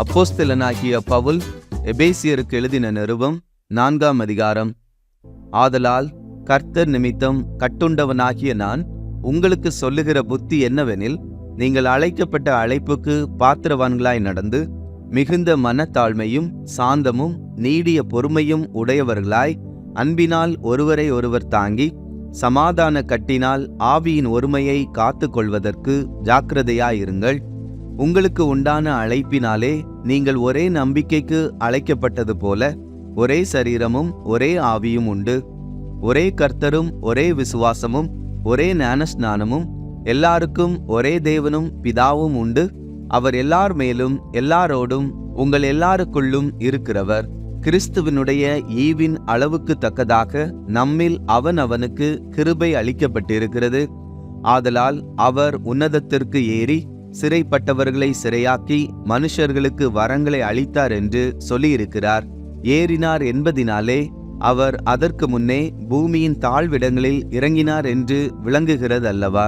அப்போஸ்தலனாகிய பவுல் எபேசியருக்கு எழுதின நிருபம் 4ஆம் அதிகாரம். ஆதலால் கர்த்தர் நிமித்தம் கட்டுண்டவனாகிய நான் உங்களுக்கு சொல்லுகிற புத்தி என்னவெனில், நீங்கள் அழைக்கப்பட்ட அழைப்புக்கு பாத்திரவான்களாய் நடந்து மிகுந்த மனத்தாழ்மையும் சாந்தமும் நீடிய பொறுமையும் உடையவர்களாய் அன்பினால் ஒருவரை ஒருவர் தாங்கி சமாதான கட்டினால் ஆவியின் ஒருமையை காத்து கொள்வதற்கு ஜாக்கிரதையாயிருங்கள். உங்களுக்கு உண்டான அழைப்பினாலே நீங்கள் ஒரே நம்பிக்கைக்கு அழைக்கப்பட்டது போல ஒரே சரீரமும் ஒரே ஆவியும் உண்டு. ஒரே கர்த்தரும் ஒரே விசுவாசமும் ஒரே ஞானஸ்நானமும் எல்லாருக்கும் ஒரே தேவனும் பிதாவும் உண்டு. அவர் எல்லார் மேலும் எல்லாரோடும் உங்கள் எல்லாருக்குள்ளும் இருக்கிறவர். கிறிஸ்துவினுடைய ஈவின் அளவுக்கு தக்கதாக நம்மில் அவனுக்கு கிருபை அளிக்கப்பட்டிருக்கிறது. ஆதலால் அவர் உன்னதத்திற்கு ஏறி சிறைப்பட்டவர்களை சிறையாக்கி மனுஷர்களுக்கு வரங்களை அளித்தார் என்று சொல்லியிருக்கிறார். ஏறினார் என்பதினாலே அவர் அதற்கு முன்னே பூமியின் தாழ்விடங்களில் இறங்கினார் என்று விளங்குகிறது அல்லவா?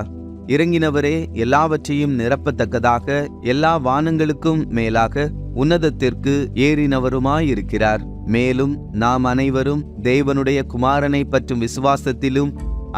இறங்கினவரே எல்லாவற்றையும் நிரப்பத்தக்கதாக எல்லா வானங்களுக்கும் மேலாக உன்னதத்திற்கு ஏறினவருமாயிருக்கிறார். மேலும் நாம் அனைவரும் தேவனுடைய குமாரனை பற்றும் விசுவாசத்திலும்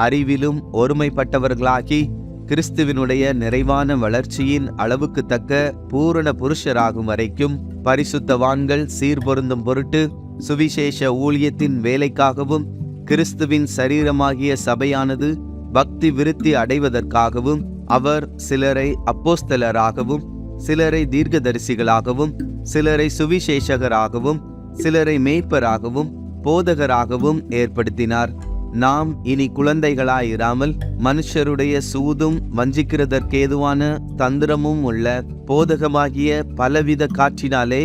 அறிவிலும் ஒருமைப்பட்டவர்களாகி கிறிஸ்துவினுடைய நிறைவான வளர்ச்சியின் அளவுக்கு தக்க பூரண புருஷராகும் வரைக்கும் பரிசுத்தவான்கள் சீர்பொருந்தும் பொருட்டு சுவிசேஷ ஊழியத்தின் வேலைக்காகவும் கிறிஸ்துவின் சரீரமாகிய சபையானது பக்தி விருத்தி அடைவதற்காகவும் அவர் சிலரை அப்போஸ்தலராகவும் சிலரை தீர்க்கதரிசிகளாகவும் சிலரை சுவிசேஷகராகவும் சிலரை மேய்ப்பராகவும் போதகராகவும் ஏற்படுத்தினார். நாம் இனி குழந்தைகளாயிராமல் மனுஷருடைய சூதும் வஞ்சிக்கிறதற்கேதுவான தந்திரமும் உள்ள போதகமாகிய பலவித காற்றினாலே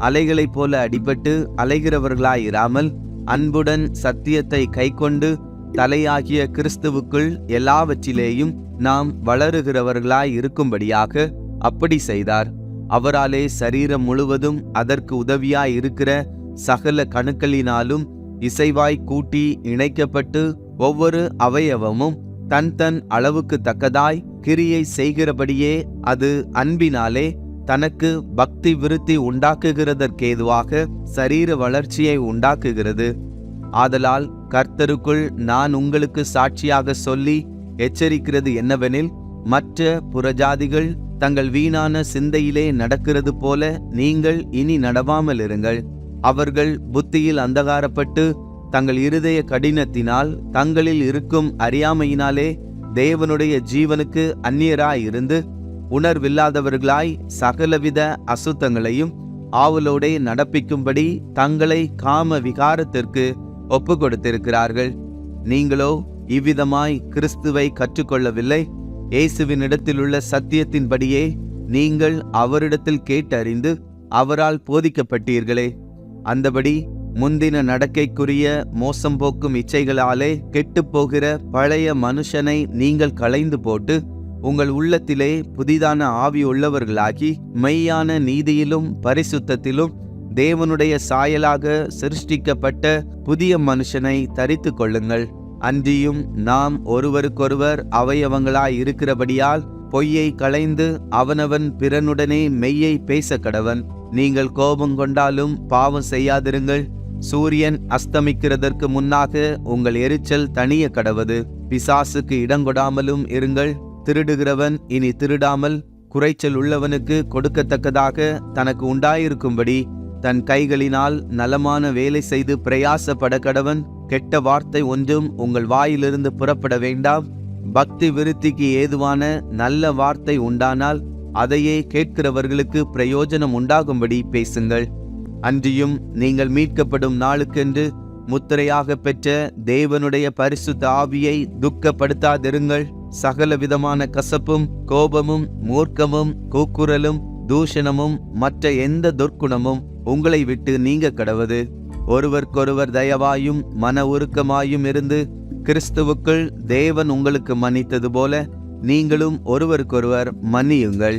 அலைகளைப் போல அடிபட்டு அலைகிறவர்களாயிராமல் அன்புடன் சத்தியத்தை கைக்கொண்டு தலையாகிய கிறிஸ்துவுக்குள் எல்லாவற்றிலேயும் நாம் வளருகிறவர்களாய் இருக்கும்படியாக அப்படி செய்தார். அவராலே சரீரம் முழுவதும் அதற்கு உதவியாய் இருக்கிற சகல கணுக்களினாலும் இசைவாய் கூட்டி இணைக்கப்பட்டு ஒவ்வொரு அவயவமும் தன் தன் அளவுக்கு தக்கதாய் கிரியை செய்கிறபடியே அது அன்பினாலே தனக்கு பக்தி விருத்தி உண்டாக்குகிறதற்கேதுவாக சரீர வளர்ச்சியை உண்டாக்குகிறது. ஆதலால் கர்த்தருக்குள் நான் உங்களுக்கு சாட்சியாக சொல்லி எச்சரிக்கிறது என்னவெனில், மற்ற புறஜாதிகள் தங்கள் வீணான சிந்தையிலே நடக்கிறது போல நீங்கள் இனி நடவாமல் இருங்கள். அவர்கள் புத்தியில் அந்தகாரப்பட்டு தங்கள் இருதய கடினத்தினால் தங்களில் இருக்கும் அறியாமையினாலே தேவனுடைய ஜீவனுக்கு அந்நியராயிருந்து உணர்வில்லாதவர்களாய் சகலவித அசுத்தங்களையும் ஆவலோடே நடப்பிக்கும்படி தங்களை காம விகாரத்திற்கு ஒப்பு கொடுத்திருக்கிறார்கள். நீங்களோ இவ்விதமாய் கிறிஸ்துவை கற்றுக்கொள்ளவில்லை. இயேசுவினிடத்திலுள்ள சத்தியத்தின்படியே நீங்கள் அவரிடத்தில் கேட்டறிந்து அவரால் போதிக்கப்பட்டீர்களே. அந்தபடி முந்தின நடக்கைக்குரிய மோசம் போக்கும் இச்சைகளாலே கெட்டுப்போகிற பழைய மனுஷனை நீங்கள் களைந்து போட்டு உங்கள் உள்ளத்திலே புதிதான ஆவி உள்ளவர்களாகி மெய்யான நீதியிலும் பரிசுத்தத்திலும் தேவனுடைய சாயலாக சிருஷ்டிக்கப்பட்ட புதிய மனுஷனை தரித்து கொள்ளுங்கள். அன்றியும் நாம் ஒருவருக்கொருவர் அவயவங்களாய் இருக்கிறபடியால் பொய்யை களைந்து அவனவன் பிறனுடனே மெய்யை பேச கடவன். நீங்கள் கோபம் கொண்டாலும் பாவம் செய்யாதிருங்கள். சூரியன் அஸ்தமிக்கிறதற்கு முன்னாக உங்கள் எரிச்சல் தணிய கடவது. பிசாசுக்கு இடங்கொடாமலும் இருங்கள். திருடுகிறவன் இனி திருடாமல் குறைச்சல் உள்ளவனுக்கு கொடுக்கத்தக்கதாக தனக்கு உண்டாயிருக்கும்படி தன் கைகளினால் நலமான வேலை செய்து பிரயாசப்பட கடவன். கெட்ட வார்த்தை ஒன்றும் உங்கள் வாயிலிருந்து புறப்பட வேண்டாம். பக்தி விருத்திக்கு ஏதுவான நல்ல வார்த்தை உண்டானால் அதையே கேட்கிறவர்களுக்கு பிரயோஜனம் உண்டாகும்படி பேசுங்கள். அன்றியும் நீங்கள் மீட்கப்படும் நாளுக்கென்று முத்திரையாக பெற்ற தேவனுடைய பரிசுத்த ஆவியை துக்கப்படுத்தாதிருங்கள். சகல விதமான கசப்பும் கோபமும் மூர்க்கமும் கூக்குரலும் தூஷணமும் மற்ற எந்த துர்க்குணமும் உங்களை விட்டு நீங்க கடவது. ஒருவருக்கொருவர் தயவாயும் மன உருக்கமாயும் இருந்து கிறிஸ்துவுக்குள் தேவன் உங்களுக்கு மன்னித்தது போல நீங்களும் ஒருவருக்கொருவர் மன்னியுங்கள்.